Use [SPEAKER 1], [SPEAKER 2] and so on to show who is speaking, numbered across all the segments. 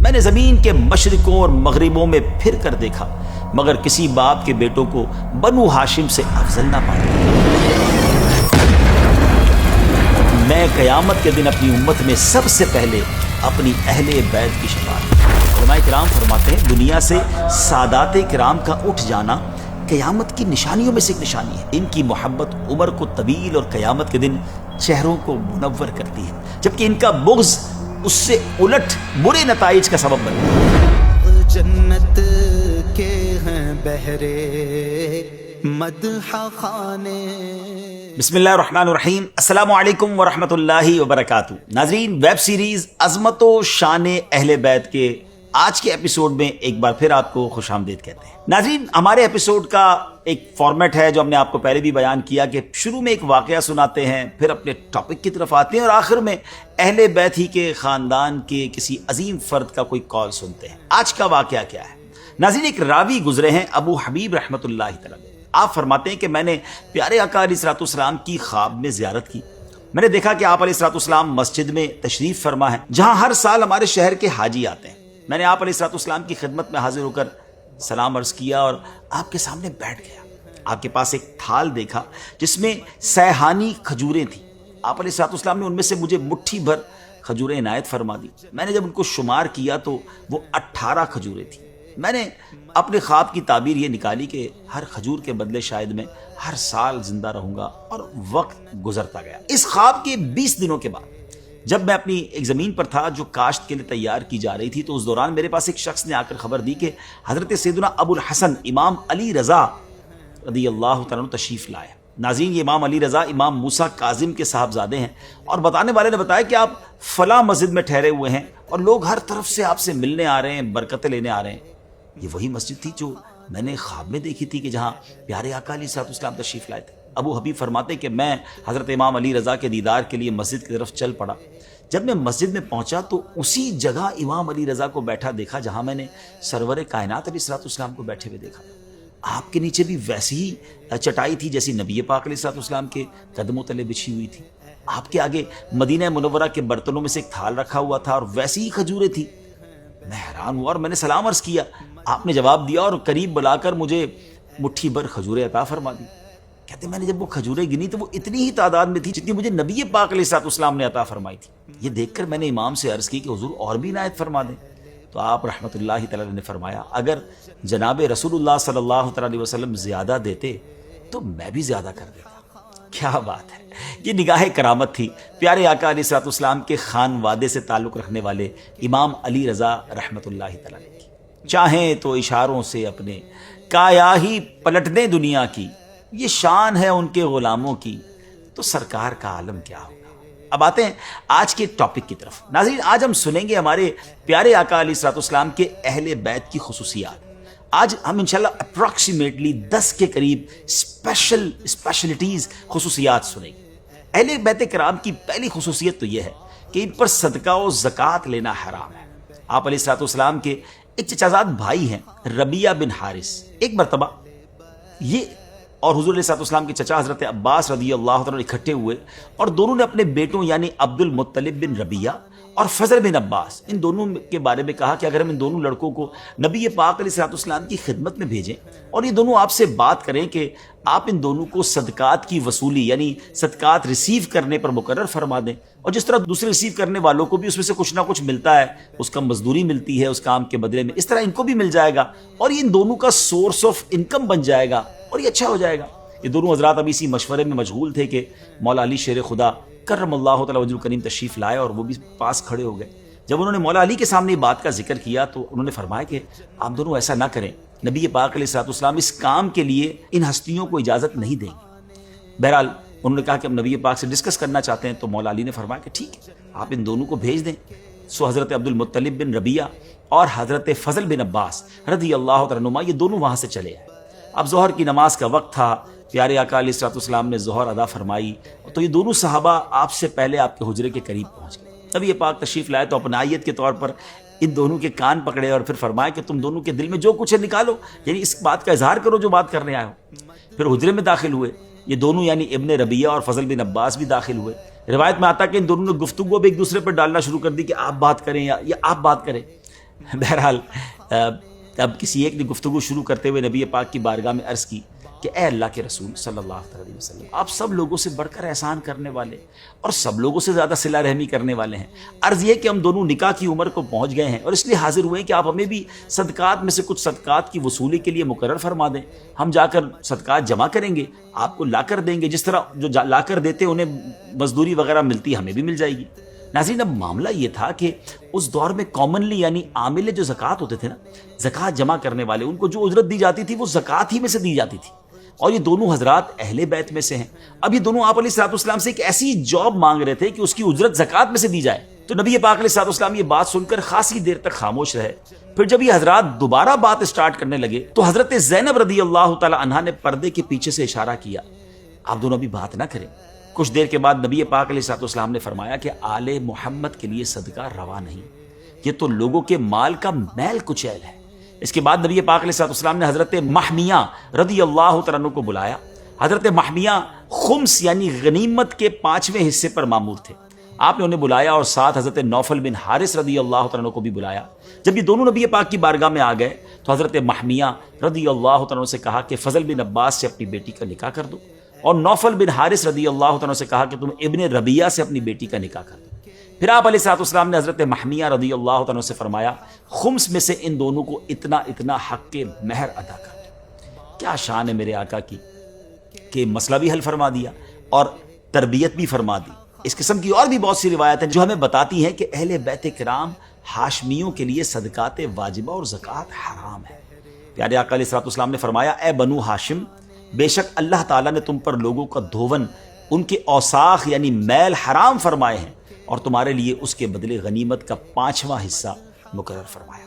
[SPEAKER 1] میں نے زمین کے مشرقوں اور مغربوں میں پھر کر دیکھا مگر کسی باپ کے بیٹوں کو بنو ہاشم سے افضل نہ پایا۔ میں قیامت کے دن اپنی امت میں سب سے پہلے اپنی اہل بیت کی شفاعت۔ علماء کرام فرماتے ہیں دنیا سے سادات کرام کا اٹھ جانا قیامت کی نشانیوں میں سے ایک نشانی ہے۔ ان کی محبت عمر کو طویل اور قیامت کے دن چہروں کو منور کرتی ہے، جبکہ ان کا بغض اس سے الٹ برے نتائج کا سبب بنتا ہے۔
[SPEAKER 2] جنت کے ہیں بہرے مدح خانے۔
[SPEAKER 1] بسم اللہ الرحمن الرحیم، السلام علیکم ورحمۃ اللہ وبرکاتہ۔ ناظرین، ویب سیریز عظمت و شان اہل بیت کے آج کے ایپیسوڈ میں ایک بار پھر آپ کو خوش آمدید کہتے ہیں۔ ناظرین، ہمارے ایپیسوڈ کا ایک فارمیٹ ہے جو ہم نے آپ کو پہلے بھی بیان کیا کہ شروع میں ایک واقعہ سناتے ہیں، پھر اپنے ٹاپک کی طرف آتے ہیں اور آخر میں اہل بیت ہی کے خاندان کے کسی عظیم فرد کا کوئی کال سنتے ہیں۔ آج کا واقعہ کیا ہے؟ ناظرین، ایک راوی گزرے ہیں ابو حبیب رحمۃ اللہ تعالی۔ آپ فرماتے ہیں کہ میں نے پیارے آقا علیہ الصلوۃ والسلام کی خواب میں زیارت کی۔ میں نے دیکھا کہ آپ علیہ الصلوۃ والسلام مسجد میں تشریف فرما ہے جہاں ہر سال ہمارے شہر کے حاجی آتے ہیں۔ میں نے آپ علیہ الصلوۃ والسلام کی خدمت میں حاضر ہو کر سلام عرض کیا اور آپ کے سامنے بیٹھ گیا۔ آپ کے پاس ایک تھال دیکھا جس میں سیحانی کھجوریں تھیں۔ آپ علیہ الصلوۃ والسلام نے ان میں سے مجھے مٹھی بھر کھجوریں عنایت فرما دی۔ میں نے جب ان کو شمار کیا تو وہ 18 کھجوریں تھیں۔ میں نے اپنے خواب کی تعبیر یہ نکالی کہ ہر کھجور کے بدلے شاید میں ہر سال زندہ رہوں گا، اور وقت گزرتا گیا۔ اس خواب کے 20 دنوں کے بعد جب میں اپنی ایک زمین پر تھا جو کاشت کے لیے تیار کی جا رہی تھی، تو اس دوران میرے پاس ایک شخص نے آ کر خبر دی کہ حضرت سیدنا ابو الحسن امام علی رضا رضی اللہ تعالیٰ عنہ تشریف لائے۔ ناظرین، یہ امام علی رضا امام موسیٰ کاظم کے صاحبزادے ہیں، اور بتانے والے نے بتایا کہ آپ فلاں مسجد میں ٹھہرے ہوئے ہیں اور لوگ ہر طرف سے آپ سے ملنے آ رہے ہیں، برکتیں لینے آ رہے ہیں۔ یہ وہی مسجد تھی جو میں نے خواب میں دیکھی تھی کہ جہاں پیارے آقا علیہ الصلوۃ والسلام تشریف لائے تھے۔ ابو حبیب فرماتے کہ میں حضرت امام علی رضا کے دیدار کے لیے مسجد کی طرف چل پڑا۔ جب میں مسجد میں پہنچا تو اسی جگہ امام علی رضا کو بیٹھا دیکھا جہاں میں نے سرور کائنات علیہ الصلوۃ والسلام کو بیٹھے ہوئے دیکھا۔ آپ کے نیچے بھی ویسی ہی چٹائی تھی جیسی نبی پاک علیہ الصلوۃ والسلام کے قدموں تلے بچھی ہوئی تھی۔ آپ کے آگے مدینہ منورہ کے برتنوں میں سے ایک تھال رکھا ہوا تھا اور ویسی ہی کھجوریں تھیں۔ میں حیران ہوا اور میں نے سلام عرض کیا۔ آپ نے جواب دیا اور قریب بلا کر مجھے مٹھی بھر کھجوریں عطا فرما دی۔ کہتے میں نے جب وہ کھجوریں گنی تو وہ اتنی ہی تعداد میں تھی جتنی مجھے نبی پاک علیہ الصلوۃ والسلام نے عطا فرمائی تھی۔ یہ دیکھ کر میں نے امام سے عرض کی کہ حضور اور بھی عنایت فرما دیں، تو آپ رحمۃ اللہ تعالی نے فرمایا اگر جناب رسول اللہ صلی اللہ تعالی علیہ وسلم زیادہ دیتے تو میں بھی زیادہ کر دیتا۔ کیا بات ہے! یہ نگاہ کرامت تھی پیارے آقا علیہ الصلوۃ والسلام کے خانوادے سے تعلق رکھنے والے امام علی رضا رحمۃ اللہ تعالی کی۔ چاہیں تو اشاروں سے اپنے کایا ہی پلٹ دیں دنیا کی، یہ شان ہے ان کے غلاموں کی، تو سرکار کا عالم کیا ہوگا۔ اب آتے ہیں آج کے ٹاپک کی طرف۔ ناظرین، آج ہم سنیں گے ہمارے پیارے آقا علیہ الصلوۃ والسلام کے اہل بیت کی خصوصیات۔ آج ہم انشاءاللہ اپروکسیمیٹلی 10 کے قریب اسپیشلٹیز خصوصیات سنیں گے۔ اہل بیت کرام کی پہلی خصوصیت تو یہ ہے کہ ان پر صدقہ و زکوٰۃ لینا حرام ہے۔ آپ علیہ الصلوۃ والسلام کے ایک چچازاد بھائی ہیں ربیعہ بن حارث۔ ایک مرتبہ یہ اور حضور علیہ الصلوۃ والسلام کے چچا حضرت عباس رضی اللہ تعالیٰ اکٹھے ہوئے اور دونوں نے اپنے بیٹوں یعنی عبد المطلب بن ربیعہ اور فضل بن عباس، ان دونوں کے بارے میں کہا کہ اگر ہم ان دونوں لڑکوں کو نبی پاک علیہ الصلوۃ والسلام کی خدمت میں بھیجیں اور یہ دونوں آپ سے بات کریں کہ آپ ان دونوں کو صدقات کی وصولی یعنی صدقات ریسیو کرنے پر مقرر فرما دیں، اور جس طرح دوسرے ریسیو کرنے والوں کو بھی اس میں سے کچھ نہ کچھ ملتا ہے، اس کا مزدوری ملتی ہے اس کام کے بدلے میں، اس طرح ان کو بھی مل جائے گا اور یہ ان دونوں کا سورس آف انکم بن جائے گا اور یہ اچھا ہو جائے گا۔ یہ دونوں حضرات ابھی اسی مشورے میں مشغول تھے کہ مولا علی شیر خدا کرم اللہ تعالی وجہ الکریم تشریف لائے اور وہ بھی پاس کھڑے ہو گئے۔ جب انہوں نے مولا علی کے سامنے یہ بات کا ذکر کیا تو انہوں نے فرمایا کہ آپ دونوں ایسا نہ کریں، نبی پاک علیہ الصلوۃ والسلام اس کام کے لیے ان ہستیوں کو اجازت نہیں دیں گے۔ بہرحال انہوں نے کہا کہ ہم نبی پاک سے ڈسکس کرنا چاہتے ہیں، تو مولا علی نے فرمایا کہ ٹھیک ہے، آپ ان دونوں کو بھیج دیں۔ سو حضرت عبد المطلب بن ربیعہ اور حضرت فضل بن عباس رضی اللہ تعالیٰ عنہما یہ دونوں وہاں سے چلے آئے۔ اب ظہر کی نماز کا وقت تھا، پیارے آقا علیہ الصلوۃ والسلام نے ظہر ادا فرمائی تو یہ دونوں صحابہ آپ سے پہلے آپ کے حجرے کے قریب پہنچ گئے۔ تب یہ پاک تشریف لائے تو اپنائیت کے طور پر ان دونوں کے کان پکڑے اور پھر فرمایا کہ تم دونوں کے دل میں جو کچھ ہے نکالو، یعنی اس بات کا اظہار کرو جو بات کرنے آئے ہو۔ پھر حجرے میں داخل ہوئے، یہ دونوں یعنی ابن ربیعہ اور فضل بن عباس بھی داخل ہوئے۔ روایت میں آتا کہ ان دونوں نے گفتگو اب ایک دوسرے پر ڈالنا شروع کر دی کہ آپ بات کریں یا آپ بات کریں۔ بہرحال اب کسی ایک نے گفتگو شروع کرتے ہوئے نبی پاک کی بارگاہ میں عرض کی کہ اے اللہ کے رسول صلی اللہ علیہ وسلم، آپ سب لوگوں سے بڑھ کر احسان کرنے والے اور سب لوگوں سے زیادہ صلہ رحمی کرنے والے ہیں۔ عرض یہ کہ ہم دونوں نکاح کی عمر کو پہنچ گئے ہیں اور اس لیے حاضر ہوئے ہیں کہ آپ ہمیں بھی صدقات میں سے کچھ صدقات کی وصولی کے لیے مقرر فرما دیں، ہم جا کر صدقات جمع کریں گے، آپ کو لا کر دیں گے، جس طرح جو لا کر دیتے انہیں مزدوری وغیرہ ملتی ہمیں بھی مل جائے گی۔ ناظرین، اب معاملہ یہ تھا کہ اس دور میں کامنلی یعنی عامل جو زکوٰۃ ہوتے تھے نا، زکوٰۃ جمع کرنے والے، ان کو جو اجرت دی جاتی تھی وہ زکوٰۃ ہی میں سے دی جاتی تھی، اور یہ دونوں حضرات اہل بیت میں سے ہیں۔ اب یہ دونوں آپ علیہ الصلوۃ والسلام سے ایک ایسی جاب مانگ رہے تھے کہ اس کی اجرت زکوٰۃ میں سے دی جائے، تو نبی پاک علیہ الصلوۃ والسلام یہ بات سن کر خاصی دیر تک خاموش رہے۔ پھر جب یہ حضرات دوبارہ بات اسٹارٹ کرنے لگے تو حضرت زینب رضی اللہ تعالی عنہا نے پردے کے پیچھے سے اشارہ کیا، آپ دونوں ابھی بات نہ کریں۔ کچھ دیر کے بعد نبی پاک علیہ الصلوۃ والسلام نے فرمایا کہ آل محمد کے لیے صدقہ روا نہیں، یہ تو لوگوں کے مال کا میل کچیل ہے۔ اس کے بعد نبی پاک علیہ الصلوۃ والسلام نے حضرت محمیہ رضی اللہ تعالیٰ عنہ کو بلایا۔ حضرت محمیہ خمس یعنی غنیمت کے 5ویں حصے پر مامور تھے، آپ نے انہیں بلایا اور ساتھ حضرت نوفل بن حارث رضی اللہ تعالیٰ عنہ کو بھی بلایا۔ جب یہ دونوں نبی پاک کی بارگاہ میں آ گئے تو حضرت محمیہ رضی اللہ تعالیٰ عنہ سے کہا کہ فضل بن عباس سے اپنی بیٹی کا نکاح کر دو، اور نوفل بن حارث رضی اللہ تعالیٰ عنہ سے کہا کہ تم ابن ربیعہ سے اپنی بیٹی کا نکاح کر دو۔ پھر آپ علیہ الصلوۃ والسلام نے حضرت محمیہ رضی اللہ تعالیٰ عنہ سے فرمایا خمس میں سے ان دونوں کو اتنا اتنا حق کے مہر ادا کر دو۔ کیا شان ہے میرے آقا کی کہ مسئلہ بھی حل فرما دیا اور تربیت بھی فرما دی۔ اس قسم کی اور بھی بہت سی روایت ہیں جو ہمیں بتاتی ہیں کہ اہل بیت کرام ہاشمیوں کے لیے صدقات واجبہ اور زکوٰۃ حرام ہے۔ پیارے آقا علیہ الصلوۃ والسلام نے فرمایا اے بنو ہاشم، بے شک اللہ تعالیٰ نے تم پر لوگوں کا دھون، ان کے اوساخ یعنی میل حرام فرمائے ہیں، اور تمہارے لیے اس کے بدلے غنیمت کا 5واں حصہ مقرر فرمایا۔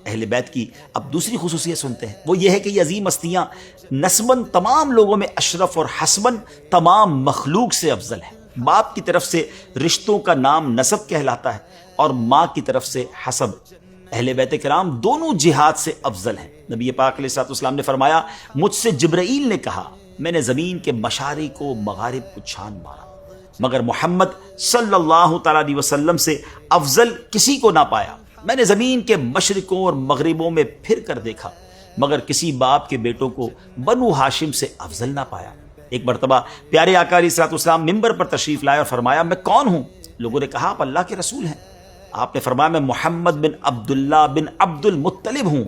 [SPEAKER 1] اہل بیت کی اب دوسری خصوصیت سنتے ہیں، وہ یہ ہے کہ یہ عظیم ہستیاں نسباً تمام لوگوں میں اشرف اور حسباً تمام مخلوق سے افضل ہیں۔ باپ کی طرف سے رشتوں کا نام نسب کہلاتا ہے اور ماں کی طرف سے حسب۔ اہل بیت کرام دونوں جہاد سے افضل ہیں۔ نبی پاک علیہ الصلوۃ والسلام نے فرمایا مجھ سے جبرائیل نے کہا میں نے زمین کے مشارق و مغارب کو چھان مارا مگر محمد صلی اللہ تعالیٰ علیہ وسلم سے افضل کسی کو نہ پایا۔ میں نے زمین کے مشرقوں اور مغربوں میں پھر کر دیکھا مگر کسی باپ کے بیٹوں کو بنو ہاشم سے افضل نہ پایا۔ ایک مرتبہ پیارے آقا علیہ الصلوۃ والسلام ممبر پر تشریف لائے اور فرمایا میں کون ہوں؟ لوگوں نے کہا آپ اللہ کے رسول ہیں۔ آپ نے فرمایا میں محمد بن عبداللہ بن عبد المطلب ہوں۔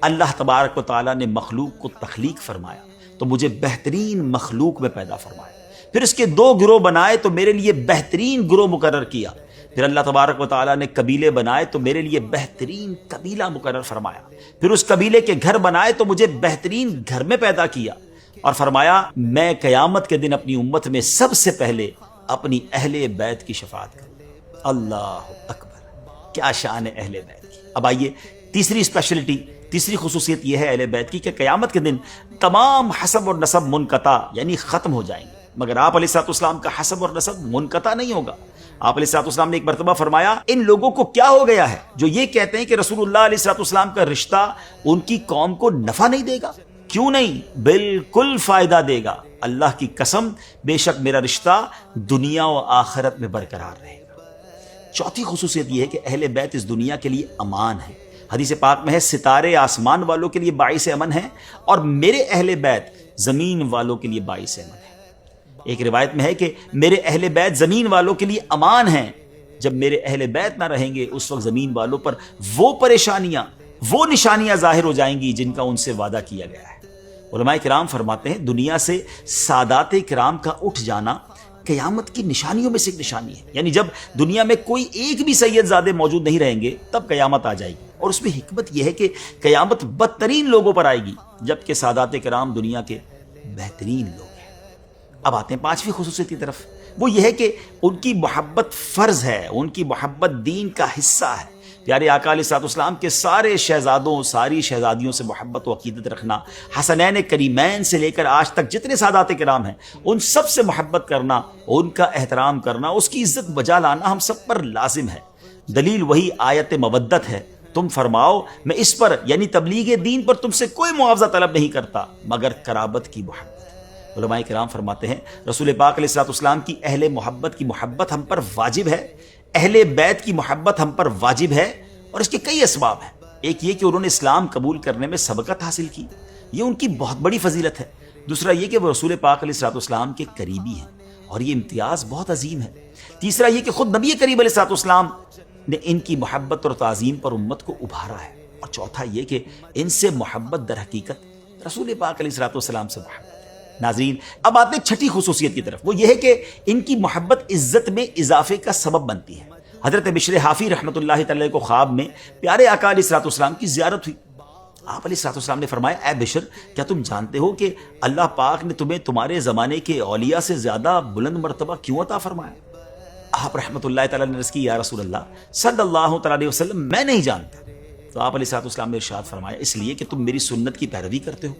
[SPEAKER 1] اللہ تبارک و تعالیٰ نے مخلوق کو تخلیق فرمایا تو مجھے بہترین مخلوق میں پیدا فرمایا، پھر اس کے 2 گروہ بنائے تو میرے لیے بہترین گروہ مقرر کیا، پھر اللہ تبارک و تعالیٰ نے قبیلے بنائے تو میرے لیے بہترین قبیلہ مقرر فرمایا، پھر اس قبیلے کے گھر بنائے تو مجھے بہترین گھر میں پیدا کیا، اور فرمایا میں قیامت کے دن اپنی امت میں سب سے پہلے اپنی اہل بیت کی شفاعت کروں۔ اللہ اکبر، کیا شان ہے اہل بیت کی۔ اب آئیے تیسری اسپیشلٹی، تیسری خصوصیت یہ ہے اہل بیت کی کہ قیامت کے دن تمام حسب اور نسب منقطع یعنی ختم ہو جائیں گے، مگر آپ علیہ الصلوۃ والسلام کا حسب اور نسب منقطع نہیں ہوگا۔ آپ علیہ الصلوۃ والسلام نے ایک مرتبہ فرمایا ان لوگوں کو کیا ہو گیا ہے جو یہ کہتے ہیں کہ رسول اللہ علیہ الصلوۃ والسلام کا رشتہ ان کی قوم کو نفع نہیں دے گا؟ کیوں نہیں، بالکل فائدہ دے گا، اللہ کی قسم بے شک میرا رشتہ دنیا و آخرت میں برقرار رہے گا۔ چوتھی خصوصیت یہ ہے کہ اہل بیت اس دنیا کے لیے امان ہے۔ حدیث پاک میں ہے ستارے آسمان والوں کے لیے باعث امن ہیں اور میرے اہل بیت زمین والوں کے لیے باعث امن ہے۔ ایک روایت میں ہے کہ میرے اہل بیت زمین والوں کے لیے امان ہیں، جب میرے اہل بیت نہ رہیں گے اس وقت زمین والوں پر وہ پریشانیاں، وہ نشانیاں ظاہر ہو جائیں گی جن کا ان سے وعدہ کیا گیا ہے۔ علماء کرام فرماتے ہیں دنیا سے سادات کرام کا اٹھ جانا قیامت کی نشانیوں میں سے ایک نشانی ہے، یعنی جب دنیا میں کوئی ایک بھی سید زادے موجود نہیں رہیں گے تب قیامت آ جائے گی، اور اس میں حکمت یہ ہے کہ قیامت بدترین لوگوں پر آئے گی جبکہ سادات کرام دنیا کے بہترین لوگ ہیں۔ اب آتے ہیں 5ویں خصوصیت کی طرف، وہ یہ ہے کہ ان کی محبت فرض ہے، ان کی محبت دین کا حصہ ہے۔ پیارے آقا علیہ الصلوۃ والسلام کے سارے شہزادوں ساری شہزادیوں سے محبت و عقیدت رکھنا، حسنین کریمین سے لے کر آج تک جتنے سادات کرام ہیں ان سب سے محبت کرنا، ان کا احترام کرنا، اس کی عزت بجا لانا ہم سب پر لازم ہے۔ دلیل وہی آیت مودت ہے، تم فرماؤ میں اس پر یعنی تبلیغ دین پر تم سے کوئی معاوضہ طلب نہیں کرتا مگر قرابت کی محبت۔ علماء کرام فرماتے ہیں رسول پاک علیہ الصلوۃ والسلام کی اہل محبت کی محبت ہم پر واجب ہے، اہل بیت کی محبت ہم پر واجب ہے، اور اس کے کئی اسباب ہیں۔ ایک یہ کہ انہوں نے اسلام قبول کرنے میں سبقت حاصل کی، یہ ان کی بہت بڑی فضیلت ہے۔ دوسرا یہ کہ وہ رسول پاک علیہ الصلوۃ والسلام کے قریبی ہیں، اور یہ امتیاز بہت عظیم ہے۔ تیسرا یہ کہ خود نبی کریم علیہ الصلوۃ والسلام نے ان کی محبت اور تعظیم پر امت کو ابھارا ہے۔ اور چوتھا یہ کہ ان سے محبت در حقیقت رسول پاک علیہ الصلوۃ والسلام سے محبت ہے۔ ناظرین، اب آتے ہیں چھٹی خصوصیت کی طرف، وہ یہ ہے کہ ان کی محبت عزت میں اضافے کا سبب بنتی ہے۔ حضرت بشر حافی رحمۃ اللہ تعالی کو خواب میں پیارے آقا علیہ الصلوۃ والسلام کی زیارت ہوئی۔ آپ علیہ الصلوۃ والسلام نے فرمایا، اے بشر، کیا تم جانتے ہو کہ اللہ پاک نے تمہیں تمہارے زمانے کے اولیاء سے زیادہ بلند مرتبہ کیوں عطا فرمایا؟ آپ رحمۃ اللہ تعالی نے عرض کی، یا رسول اللہ صلی اللہ تعالی علیہ وسلم، میں نہیں جانتا۔ تو آپ علیہ الصلوۃ والسلام نے ارشاد فرمایا، اس لیے کہ تم میری سنت کی پیروی کرتے ہو،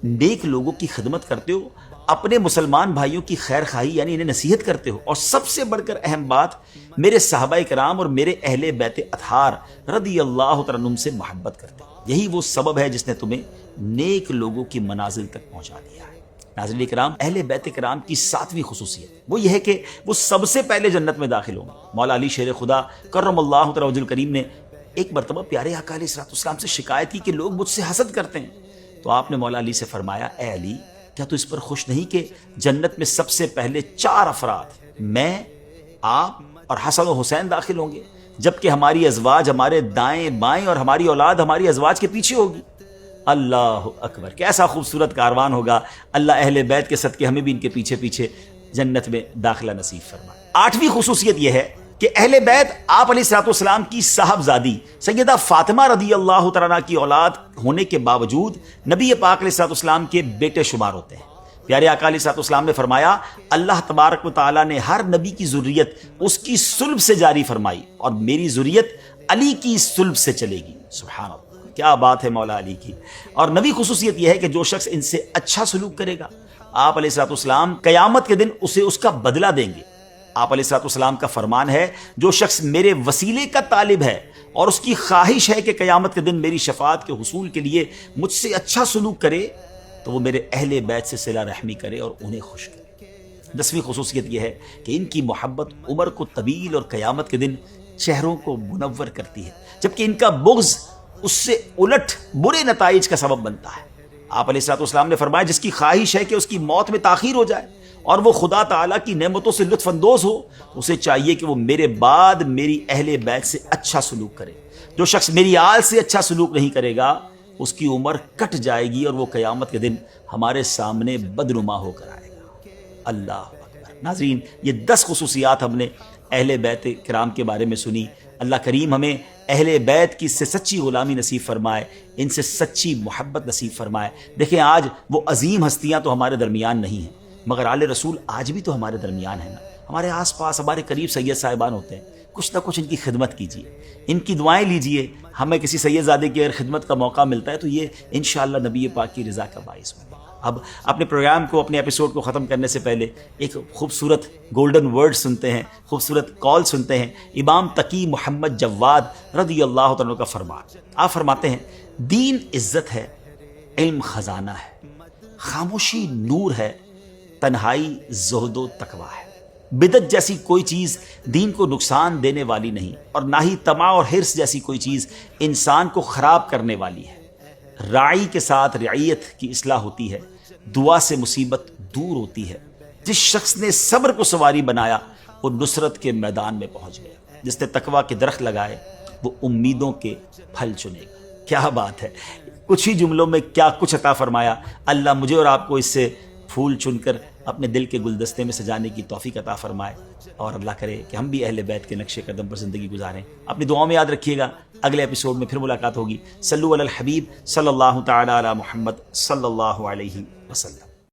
[SPEAKER 1] نیک لوگوں کی خدمت کرتے ہو، اپنے مسلمان بھائیوں کی خیر خواہی یعنی انہیں نصیحت کرتے ہو، اور سب سے بڑھ کر اہم بات، میرے صحابہ کرام اور میرے اہل بیت اطہار رضی اللہ تعالیٰ عنہم سے محبت کرتے ہو۔ یہی وہ سبب ہے جس نے تمہیں نیک لوگوں کی منازل تک پہنچا دیا ہے۔ ناظرین کرام، اہل بیت کرام کی ساتویں خصوصیت وہ یہ ہے کہ وہ سب سے پہلے جنت میں داخل ہوں گے۔ مولا علی شیر خدا کرم اللہ تعالیٰ وجہ الکریم نے ایک مرتبہ پیارے آقا علیہ الصلوۃ والسلام سے شکایت کی کہ لوگ مجھ سے حسد کرتے ہیں، تو آپ نے مولا علی سے فرمایا، اے علی، کیا تو اس پر خوش نہیں کہ جنت میں سب سے پہلے 4 افراد، میں، آپ اور حسن و حسین داخل ہوں گے، جبکہ ہماری ازواج ہمارے دائیں بائیں اور ہماری اولاد ہماری ازواج کے پیچھے ہوگی۔ اللہ اکبر، کیسا خوبصورت کاروان ہوگا۔ اللہ اہل بیت کے صدقے ہمیں بھی ان کے پیچھے پیچھے جنت میں داخلہ نصیب فرمائے۔ 8ویں خصوصیت یہ ہے کہ اہل بیت آپ علیہ الصلوۃ والسلام کی صاحبزادی سیدہ فاطمہ رضی اللہ تعالیٰ عنہا کی اولاد ہونے کے باوجود نبی پاک علیہ الصلوۃ والسلام کے بیٹے شمار ہوتے ہیں۔ پیارے آقا علیہ الصلوۃ والسلام نے فرمایا، اللہ تبارک و تعالیٰ نے ہر نبی کی ذریت اس کی صلب سے جاری فرمائی، اور میری ذریت علی کی صلب سے چلے گی۔ سبحان اللہ، کیا بات ہے مولا علی کی۔ اور نبی خصوصیت یہ ہے کہ جو شخص ان سے اچھا سلوک کرے گا، آپ علیہ الصلوۃ والسلام قیامت کے دن اسے اس کا بدلہ دیں گے۔ آپ علیہ الصلوۃ والسلام کا فرمان ہے، جو شخص میرے وسیلے کا طالب ہے اور اس کی خواہش ہے کہ قیامت کے دن میری شفاعت کے حصول کے لیے مجھ سے اچھا سلوک کرے، تو وہ میرے اہل بیت سے صلہ رحمی کرے اور انہیں خوش کرے۔ 10ویں خصوصیت یہ ہے کہ ان کی محبت عمر کو طویل اور قیامت کے دن چہروں کو منور کرتی ہے، جبکہ ان کا بغض اس سے الٹ برے نتائج کا سبب بنتا ہے۔ آپ علیہ الصلوۃ والسلام نے فرمایا، جس کی خواہش ہے کہ اس کی موت میں تاخیر ہو جائے اور وہ خدا تعالیٰ کی نعمتوں سے لطف اندوز ہو، اسے چاہیے کہ وہ میرے بعد میری اہل بیت سے اچھا سلوک کرے۔ جو شخص میری آل سے اچھا سلوک نہیں کرے گا، اس کی عمر کٹ جائے گی اور وہ قیامت کے دن ہمارے سامنے بدنما ہو کر آئے گا۔ اللہ اکبر۔ ناظرین، یہ 10 خصوصیات ہم نے اہل بیت کرام کے بارے میں سنی۔ اللہ کریم ہمیں اہل بیت کی سے سچی غلامی نصیب فرمائے، ان سے سچی محبت نصیب فرمائے۔ دیکھیں، آج وہ عظیم ہستیاں تو ہمارے درمیان نہیں ہیں، مگر آل رسول آج بھی تو ہمارے درمیان ہے نا۔ ہمارے آس پاس ہمارے قریب سید صاحبان ہوتے ہیں، کچھ نہ کچھ ان کی خدمت کیجیے، ان کی دعائیں لیجیے۔ ہمیں کسی سید زادے کی اگر خدمت کا موقع ملتا ہے تو یہ انشاءاللہ نبی پاک کی رضا کا باعث بنے گا۔ اب اپنے پروگرام کو، اپنے ایپیسوڈ کو ختم کرنے سے پہلے ایک خوبصورت گولڈن ورڈ سنتے ہیں، خوبصورت کال سنتے ہیں۔ امام تقی محمد جواد رضی اللہ عنہ کا فرمان، آپ فرماتے ہیں، دین عزت ہے، علم خزانہ ہے، خاموشی نور ہے، تنہائی زہد و تقویٰ ہے۔ بدعت جیسی کوئی چیز دین کو نقصان دینے والی نہیں، اور نہ ہی طمع اور حرص جیسی کوئی چیز انسان کو خراب کرنے والی ہے۔ راعی کے ساتھ رعیت کی اصلاح ہوتی ہے، دعا سے مصیبت دور ہوتی ہے۔ جس شخص نے صبر کو سواری بنایا، وہ نصرت کے میدان میں پہنچ گیا۔ جس نے تقویٰ کے درخت لگائے، وہ امیدوں کے پھل چنے گا۔ کیا بات ہے، کچھ ہی جملوں میں کیا کچھ عطا فرمایا۔ اللہ مجھے اور آپ کو اس سے پھول چن کر اپنے دل کے گلدستے میں سجانے کی توفیق عطا فرمائے، اور اللہ کرے کہ ہم بھی اہل بیت کے نقش قدم پر زندگی گزاریں۔ اپنی دعاؤں میں یاد رکھیے گا، اگلے ایپیسوڈ میں پھر ملاقات ہوگی۔ صلو علی الحبیب صلی اللہ تعالی علی محمد صلی اللہ علیہ وسلم۔